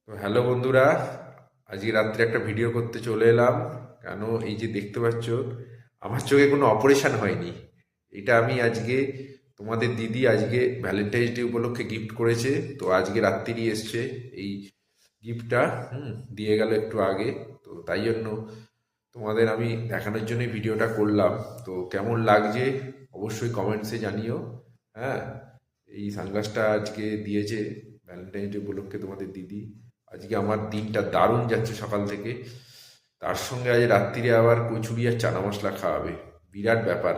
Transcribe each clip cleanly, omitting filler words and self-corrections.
তো হ্যালো বন্ধুরা, আজকে রাত্রে একটা ভিডিও করতে চলে এলাম। কেন, এই যে দেখতে পাচ্ছ আমার চোখে কোনো অপারেশন হয়নি। এটা আমি আজকে তোমাদের দিদি আজকে ভ্যালেন্টাইন্স ডে উপলক্ষে গিফট করেছে। তো আজকে রাত্রিরই এসছে এই গিফটটা। দিয়ে গেল একটু আগে। তো তাই জন্য তোমাদের আমি দেখানোর জন্যই ভিডিওটা করলাম। তো কেমন লাগছে অবশ্যই কমেন্টসে জানিও। হ্যাঁ, এই সানগ্লাসটা আজকে দিয়েছে ভ্যালেন্টাইন্স ডে উপলক্ষে তোমাদের দিদি। আজকে আমার দিনটা দারুণ যাচ্ছে সকাল থেকে। তার সঙ্গে আজ রাত্রিরে আবার কচুরি আর চানা মশলা খাওয়াবে, বিরাট ব্যাপার।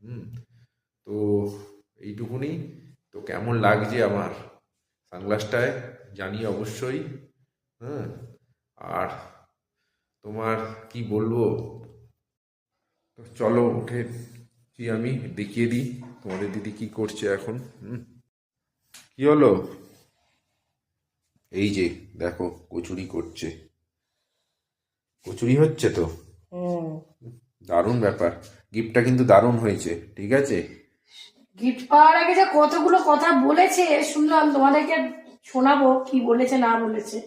হুম। তো এইটুকুনি। তো কেমন লাগছে আমার সানগ্লাসটায় জানিয়ে অবশ্যই। হ্যাঁ। আর তোমার কি বলবো, তো চলো উঠে কি আমি দেখিয়ে দিই তোমাদের দিদি কি করছে এখন। কি হলো? এই যে দেখো কচুরি করছে। কচুরি হচ্ছে তো হুম। দারুণ ব্যাপার। গিফটটা কিন্তু দারুণ হয়েছে, ঠিক আছে। গিফট পাওয়ার আগে যে কতগুলো কথা বলেছে শুনলাম, তোমাদেরকে শোনাবো কি বলেছে না বলেছে,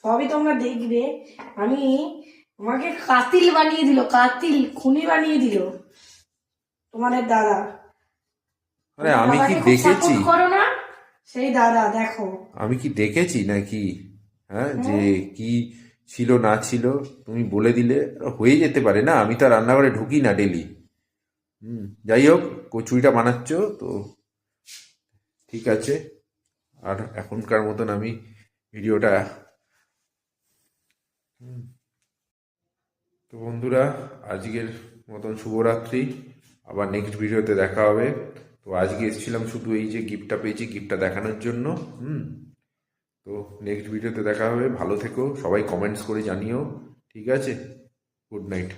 সবই তোমরা দেখবে। আমি আমাকে কাতিল বানিয়ে দিল, কাতিল খুনি বানিয়ে দিল তোমাদের দাদা। আরে তোমরা আমি কি দাদাকে খুব দেখেছি? সাপোর্ট করো না, সেই দাদা দেখো। আমি কি দেখেছি নাকি? হ্যাঁ, যে হুম। কি ছিল না ছিল তুমি বলে দিলে হয়ে যেতে পারে না। আমি তো আর রান্নাঘরে ঢুকি না ডেলি। যাই হোক, কচুরিটা বানাচ্ছ তো ঠিক আছে। আর এখনকার মতন আমি ভিডিওটা। তো বন্ধুরা, আজকের মতন শুভরাত্রি। আবার নেক্সট ভিডিওতে দেখা হবে। তো আজকে এসেছিলাম শুধু এই যে গিফটটা পেয়েছি, গিফটটা দেখানোর জন্য। তো নেক্সট ভিডিওতে দেখা হবে। ভালো থেকো সবাই, কমেন্টস করে জানিও। ঠিক আছে, গুড নাইট।